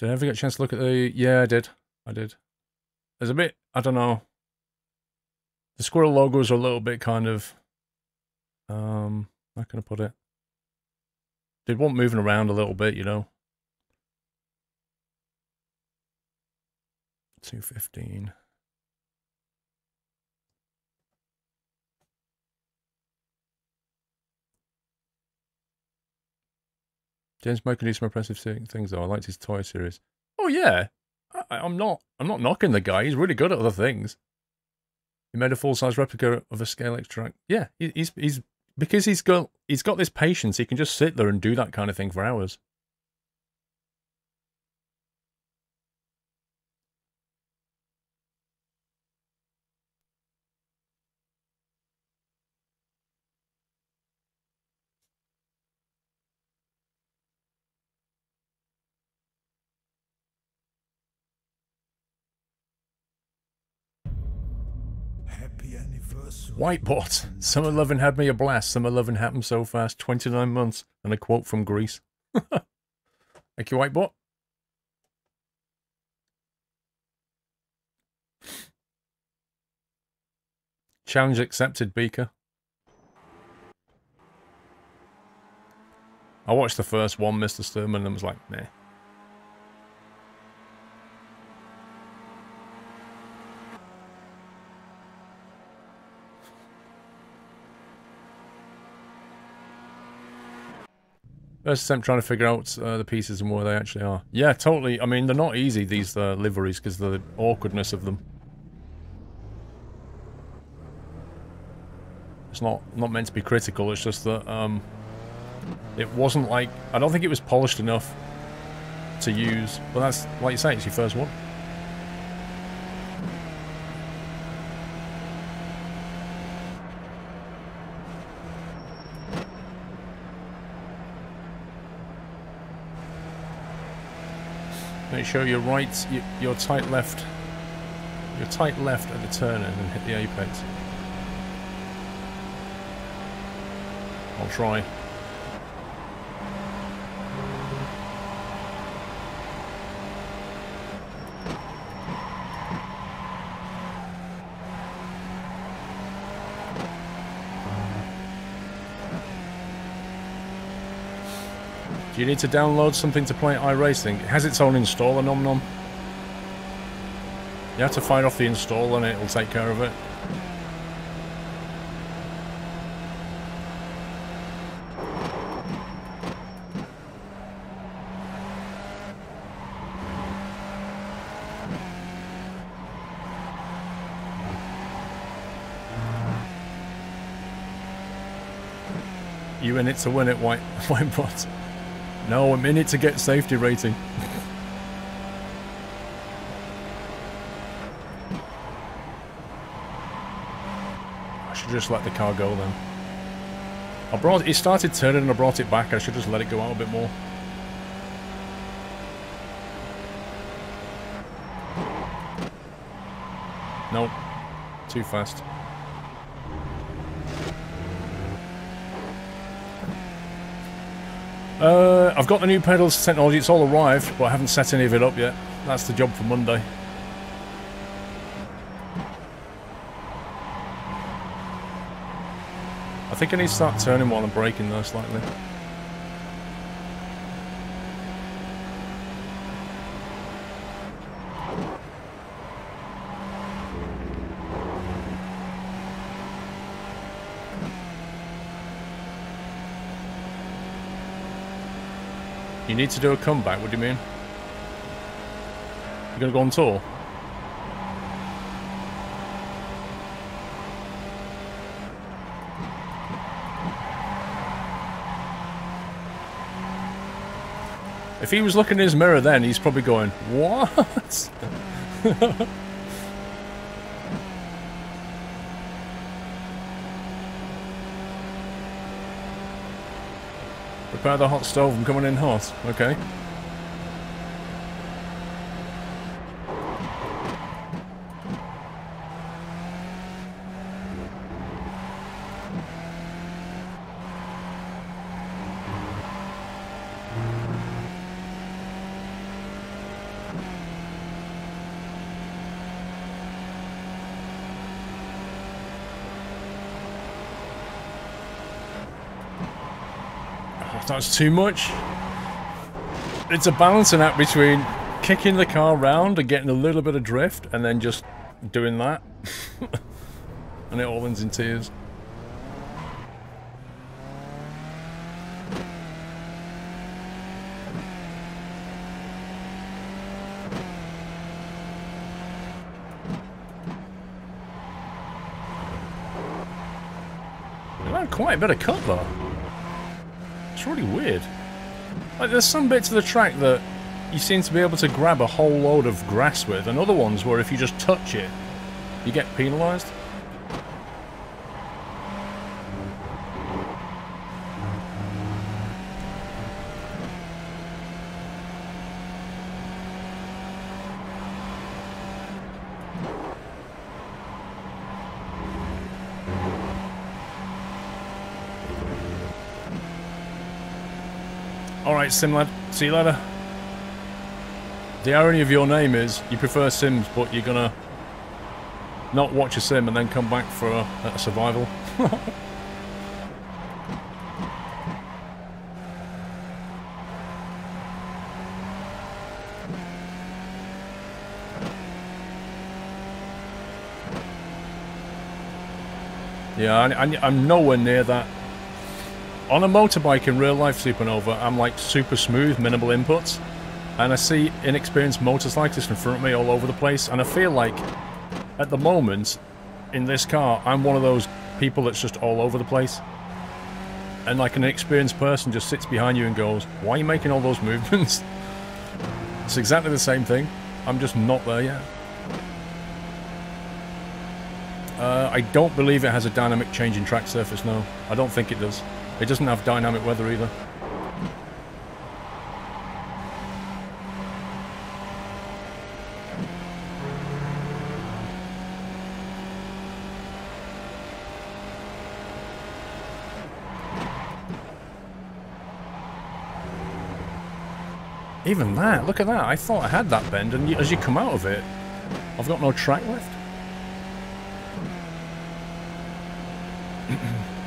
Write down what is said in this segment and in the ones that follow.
Did I ever get a chance to look at the... Yeah, I did. I did. There's a bit... I don't know. The squirrel logos are a little bit kind of... how can I put it? They'd want moving around a little bit, you know. 215. James May can do some impressive things though. I liked his toy series. Oh yeah, I'm not knocking the guy. He's really good at other things. He made a full-size replica of a scale extract. Yeah, he's because he's got this patience. He can just sit there and do that kind of thing for hours. Whitebot. Summer loving had me a blast. Summer loving happened so fast. 29 months. And a quote from Greece. Thank you, Whitebot. Challenge accepted, Beaker. I watched the first one, Mr. Sturman, and was like, nah. First attempt trying to figure out the pieces and where they actually are. Yeah, totally. I mean, they're not easy, these liveries, because of the awkwardness of them. It's not meant to be critical, it's just that it wasn't like... I don't think it was polished enough to use. But that's, like you say, it's your first one. Make sure you're right, you're tight left. You're tight left at the turn and then hit the apex. I'll try. Do you need to download something to play iRacing? It has its own installer, nom nom. You have to fire off the installer and it'll take care of it. You in it to win it, Whitebot. No, I'm in it to get safety rating. I should just let the car go then. It started turning and I brought it back. I should just let it go out a bit more. Nope. Too fast. I've got the new pedals technology, it's all arrived, but I haven't set any of it up yet. That's the job for Monday. I think I need to start turning while I'm braking though, slightly. You need to do a comeback, what do you mean? You're gonna go on tour? If he was looking in his mirror then, he's probably going, what? Prepare the hot stove, I'm coming in hot. Okay. That's too much. It's a balancing act between kicking the car round and getting a little bit of drift, and then just doing that. And it all ends in tears. It had quite a bit of cut though. It's really weird. Like, there's some bits of the track that you seem to be able to grab a whole load of grass with, and other ones where if you just touch it, you get penalised. Alright, Simlad. See you later. The irony of your name is you prefer Sims, but you're gonna not watch a sim and then come back for a survival. Yeah, I'm nowhere near that. On a motorbike in real life, Supernova, I'm like super smooth, minimal inputs. And I see inexperienced motorcyclists in front of me all over the place, and I feel like, at the moment, in this car, I'm one of those people that's just all over the place. And like an inexperienced person just sits behind you and goes, why are you making all those movements? It's exactly the same thing. I'm just not there yet. I don't believe it has a dynamic change in track surface, no. I don't think it does. It doesn't have dynamic weather either. Even that, look at that. I thought I had that bend, and as you come out of it, I've got no track left.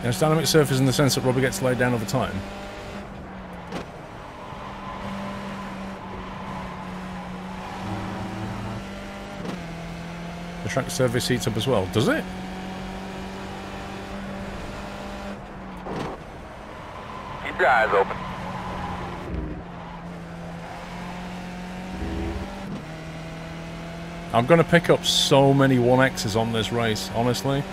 There's dynamic surface in the sense that rubber gets laid down over time. The track surface heats up as well. Does it? Keep your eyes open. I'm going to pick up so many 1Xs on this race, honestly.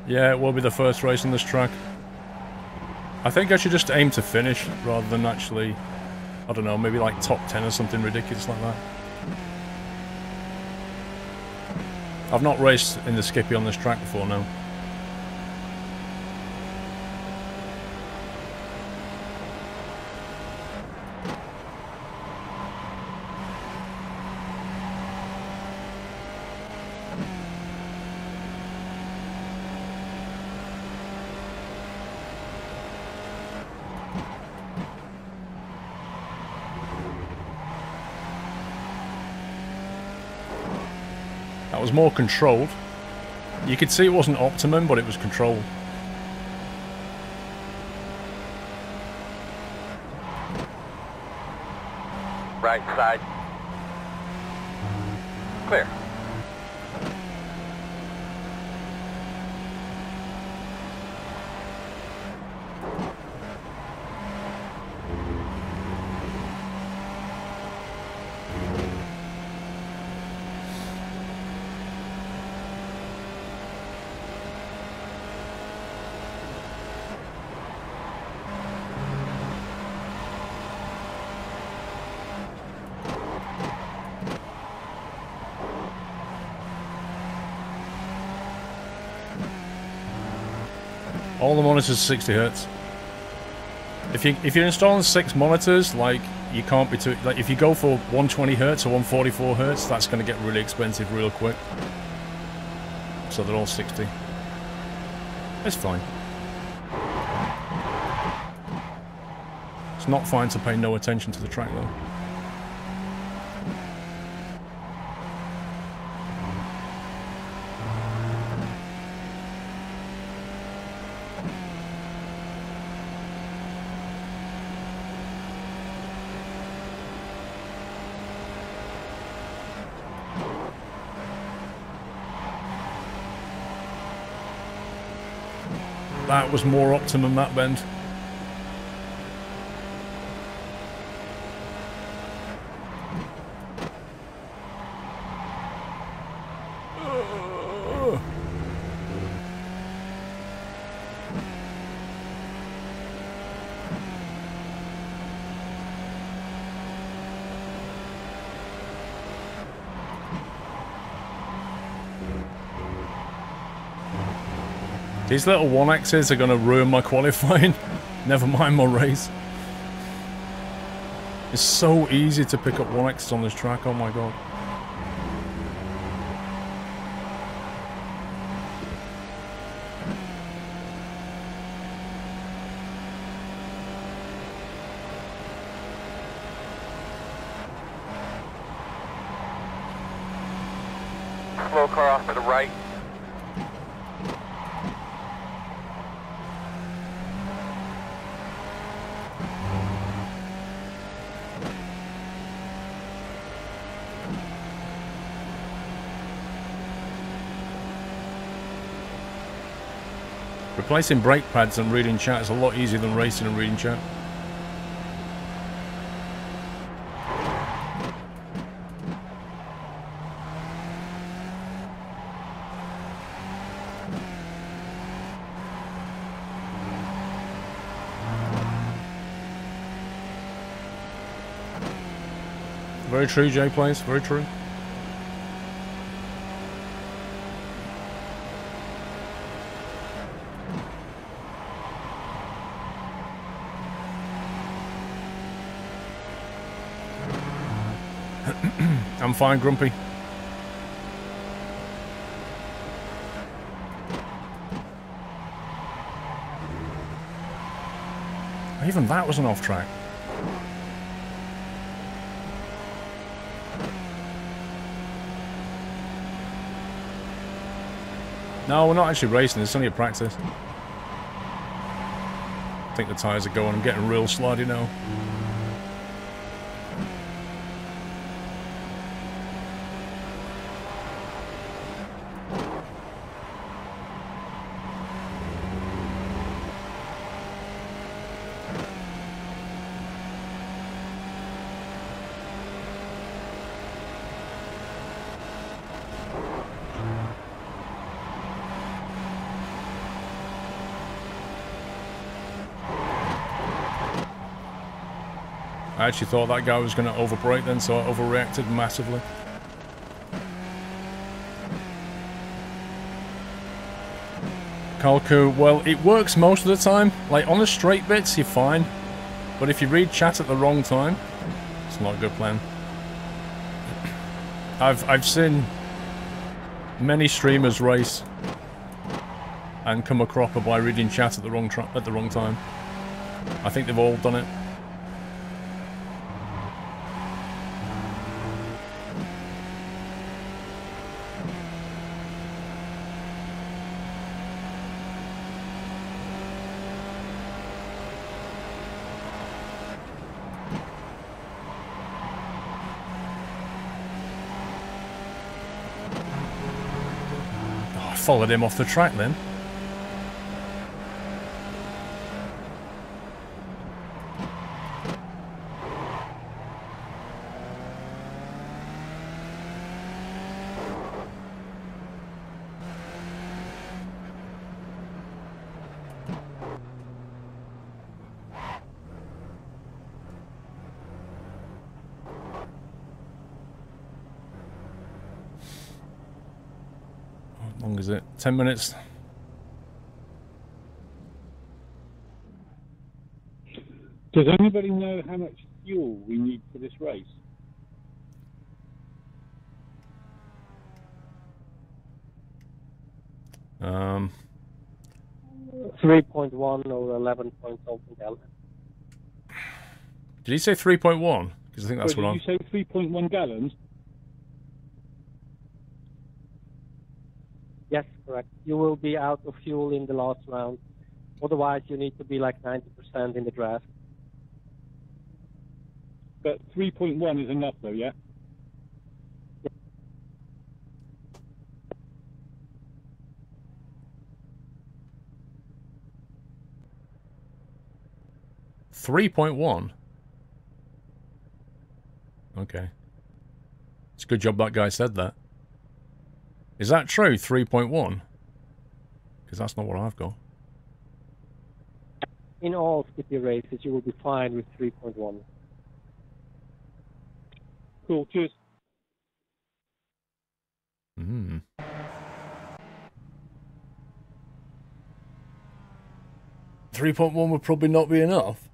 Yeah, it will be the first race on this track. I think I should just aim to finish rather than actually, I don't know, maybe like top 10 or something ridiculous like that. I've not raced in the Skippy on this track before now. That was more controlled. You could see it wasn't optimum, but it was controlled. Right side. Clear. All the monitors are 60 hertz. If you're installing 6 monitors, like, you can't be too... Like, if you go for 120 hertz or 144 hertz, that's going to get really expensive real quick. So they're all 60. It's fine. It's not fine to pay no attention to the track, though. That was more optimum, that bend. These little 1Xs are going to ruin my qualifying. Never mind my race. It's so easy to pick up 1Xs on this track, oh my god. Slow car off to the right. Replacing brake pads and reading chat is a lot easier than racing and reading chat. Very true, J Plays, very true. I'm fine, Grumpy. Even that was an off track. No, we're not actually racing, it's only a practice. I think the tyres are going, I'm getting real slidey now. I actually thought that guy was going to overbrake then, so I overreacted massively. Kalku, well, it works most of the time. Like, on the straight bits, you're fine. But if you read chat at the wrong time, it's not a good plan. I've seen many streamers race and come a cropper by reading chat at the wrong time. I think they've all done it. Followed him off the track then. How long is it? 10 minutes. Does anybody know how much fuel we need for this race? Um, 3.1 or 11 point something gallon. did he say 3.1? Because I think that's Did what you say 3.1 gallons? Yes, correct. You will be out of fuel in the last round. Otherwise, you need to be like 90% in the draft. But 3.1 is enough though, yeah? Yeah. 3.1. Okay. It's a good job that guy said that. Is that true? 3.1? Because that's not what I've got. In all city races, you will be fine with 3.1. Cool, cheers. 3.1 would probably not be enough.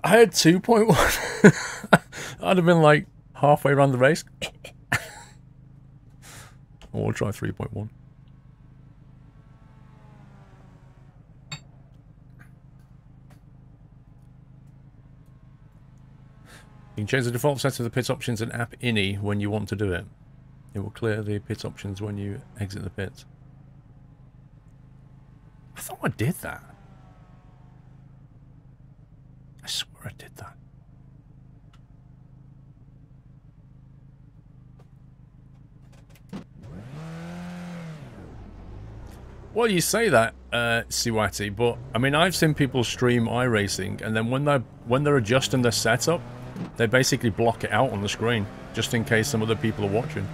I had 2.1. I'd have been like halfway around the race. We'll try 3.1. You can change the default set of the pit options in app ini when you want to do it. It will clear the pit options when you exit the pit. I thought I did that. I swear I did that. Well, you say that, Siwati, but I mean, I've seen people stream iRacing, and then when they're adjusting their setup, they basically block it out on the screen, just in case some other people are watching.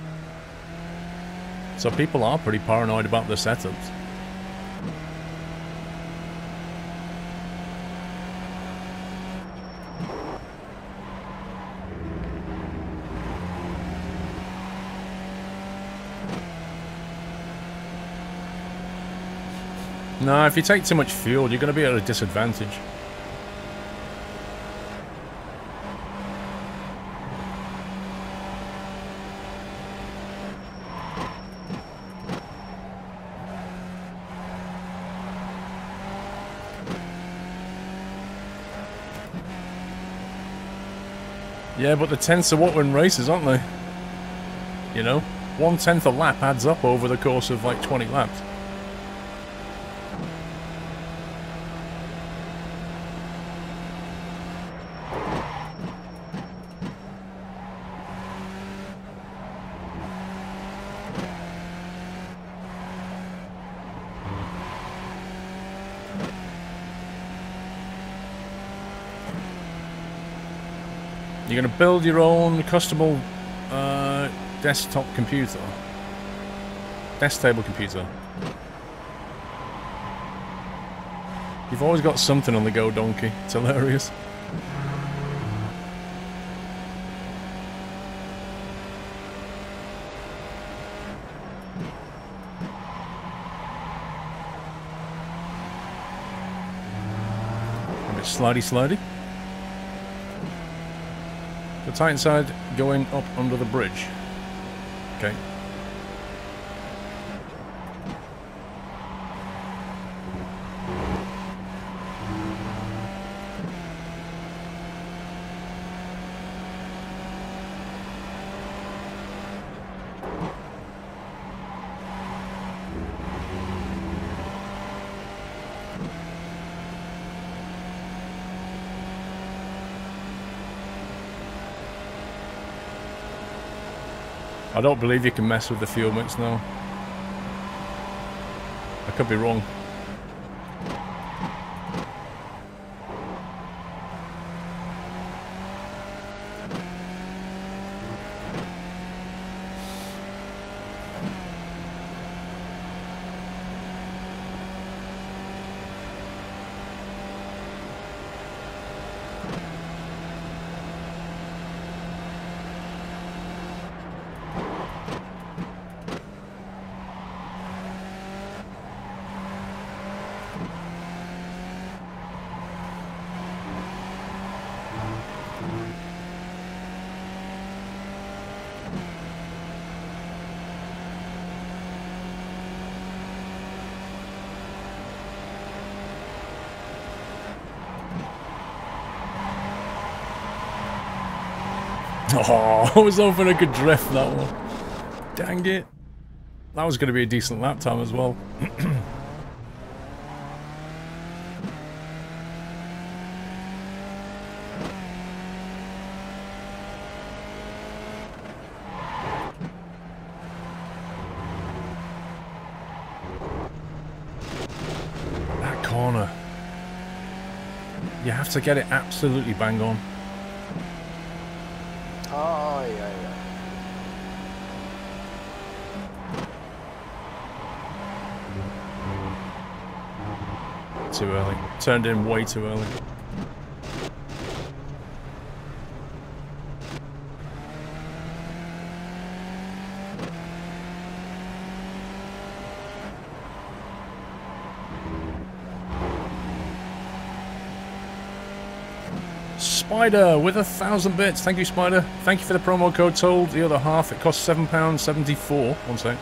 So people are pretty paranoid about their setups. No, if you take too much fuel, you're going to be at a disadvantage. Yeah, but the tenths are what win races, aren't they? You know? 1/10 a lap adds up over the course of like 20 laps. You're going to build your own custom desktop computer. Desk table computer. You've always got something on the go, donkey. It's hilarious. A bit slidey. The tight side going up under the bridge. Okay. I don't believe you can mess with the fuel mix now. I could be wrong. Oh, I was hoping I could drift that one. Dang it. That was going to be a decent lap time as well. That corner. You have to get it absolutely bang on. Oh, yeah, yeah. Too early. Turned in way too early. Spider with 1,000 bits. Thank you, Spider. Thank you for the promo code told. The other half, it costs £7.74. One sec.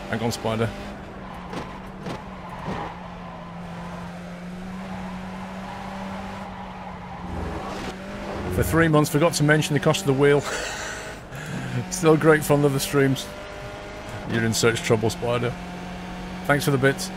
Hang on, Spider. For 3 months, forgot to mention the cost of the wheel. Still great fun of the streams. You're in such trouble, Spider. Thanks for the bits.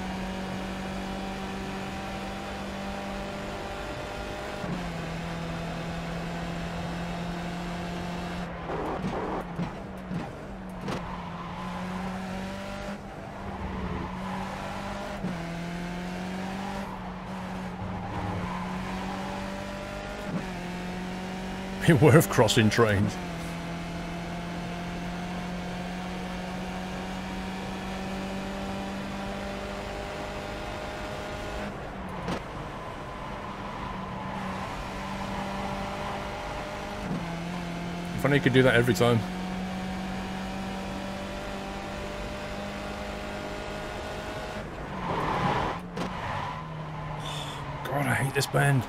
Beware of crossing trains. If only you could do that every time. God, I hate this bend.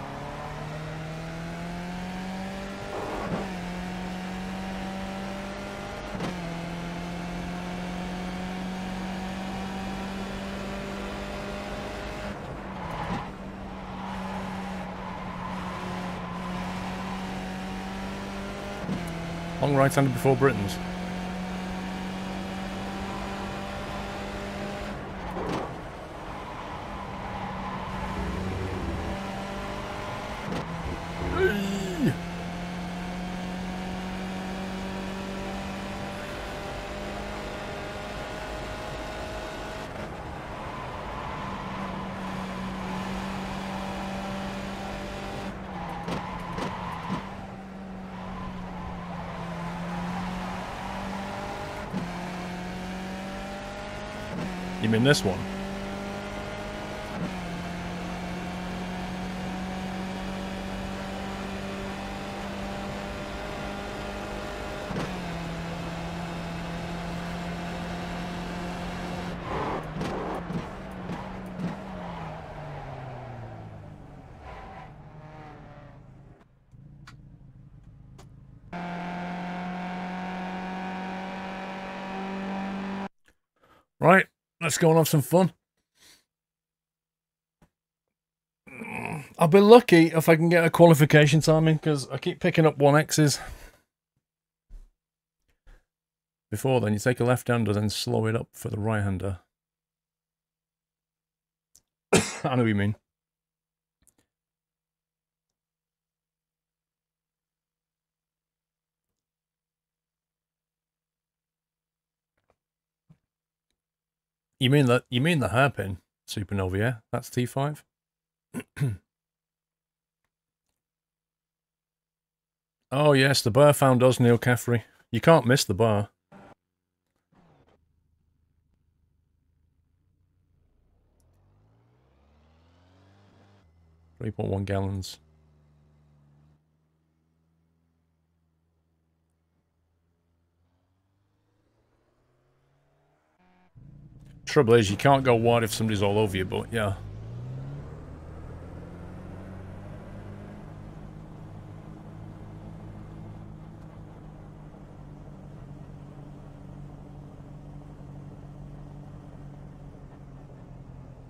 Long right-hander before Britons. You mean this one? Right, let's go and have some fun. I'll be lucky if I can get a qualification timing, because I keep picking up 1Xs. Before then, you take a left-hander, then slow it up for the right-hander. I know what you mean. You mean the hairpin supernova, yeah? That's T5? Oh yes, the bar found us, Neil Caffrey. You can't miss the bar. 3.1 gallons. Trouble is, you can't go wide if somebody's all over you, but yeah.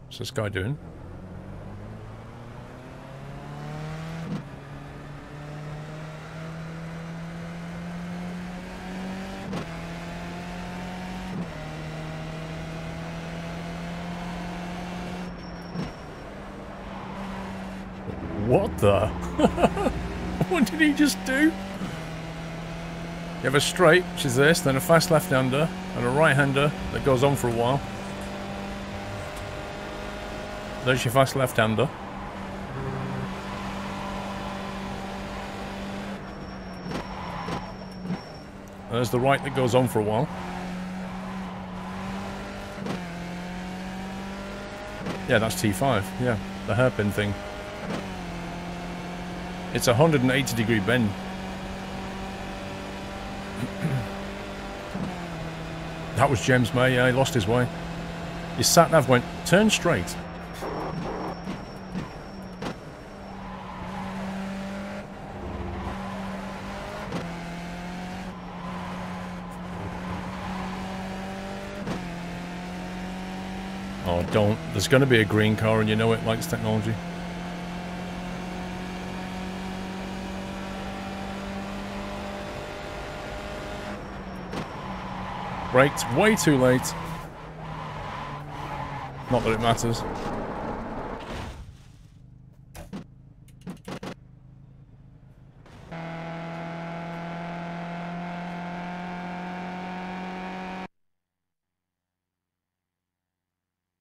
What's this guy doing? What the? What did he just do? You have a straight, which is this, then a fast left-hander, and a right-hander that goes on for a while. There's your fast left-hander. There's the right that goes on for a while. Yeah, that's T5. Yeah, the hairpin thing. It's a 180-degree bend. That was James May. Yeah, he lost his way. His sat-nav went, turn straight. Oh, don't. There's going to be a green car and you know it likes technology. Braked way too late. Not that it matters.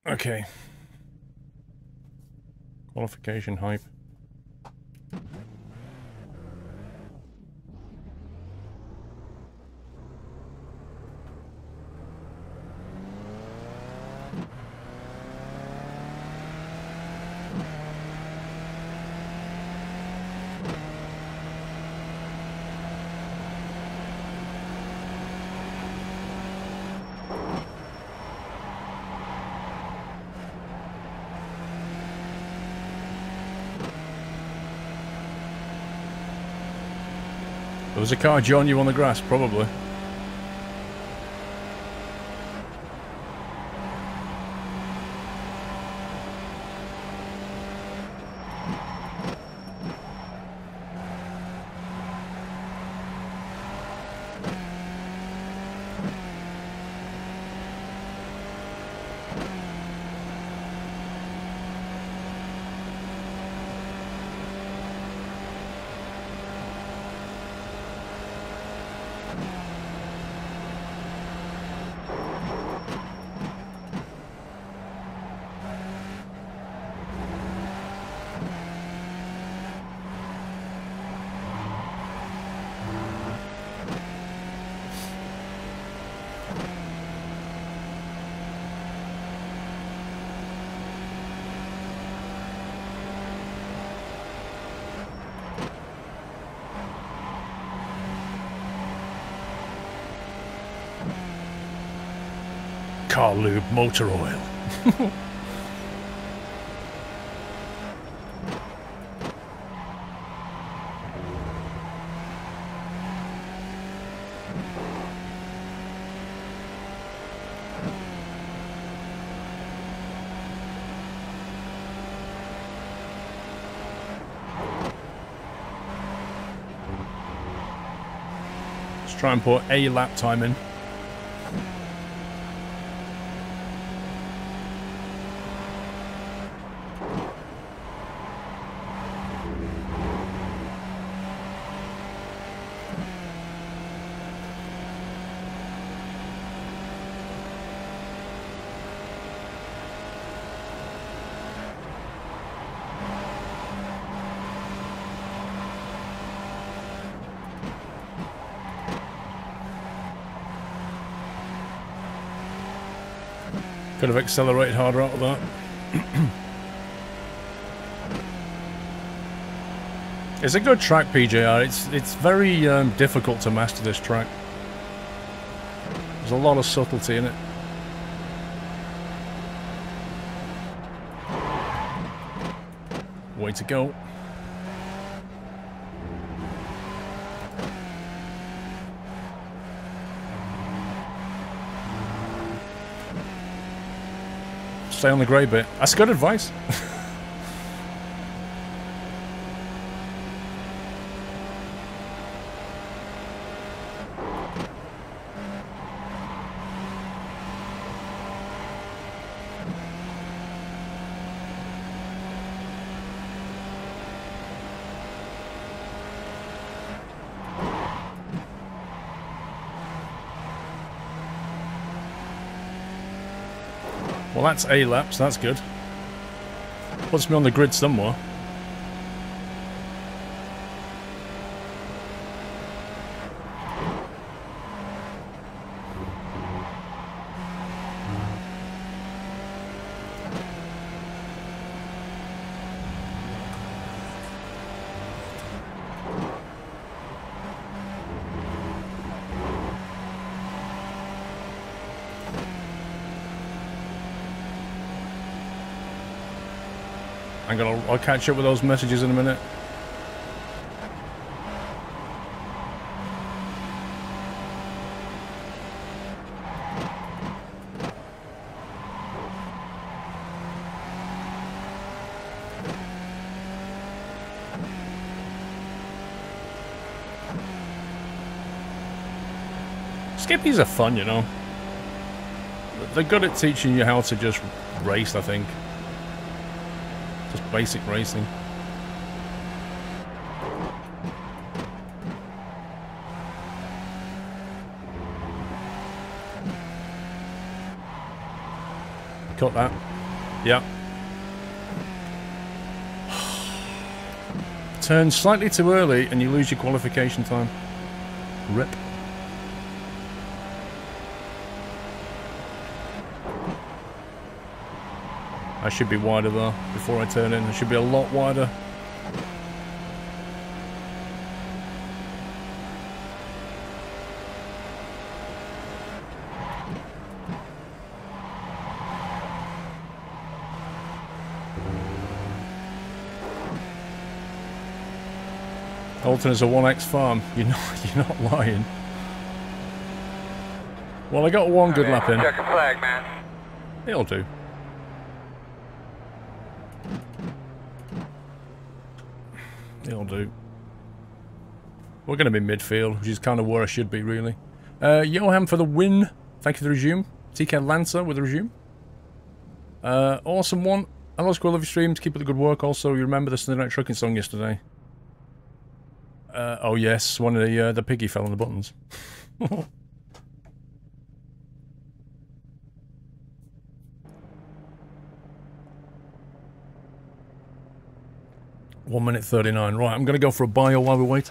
Okay. Qualification hype. There was a car joining you on the grass, probably. Car lube, motor oil. Let's try and put a lap time in. Could have accelerated harder out of that. It's a good track, PJR. It's very difficult to master this track. There's a lot of subtlety in it. Way to go. Stay on the grey bit. That's good advice. Well, that's a lap, so that's good. Puts me on the grid somewhere. I'll catch up with those messages in a minute. Skippies are fun, you know. They're good at teaching you how to just race, I think. Just basic racing. Cut that. Yeah. Turn slightly too early and you lose your qualification time. Rip. I should be wider though, before I turn in. I should be a lot wider. Alton is a 1x farm. You're not lying. Well, I got one good lap in. Check a flag, man. It'll do. It'll do. We're going to be midfield, which is kind of where I should be, really. Johan for the win. Thank you for the resume. TK Lancer with the resume. Awesome one. Hello, Squirrel, love your streams. Keep up the good work. Also, you remember the Sunday Night Trucking song yesterday? Oh yes, one of the piggy fell on the buttons. 1 minute 39. Right, I'm going to go for a bio while we wait.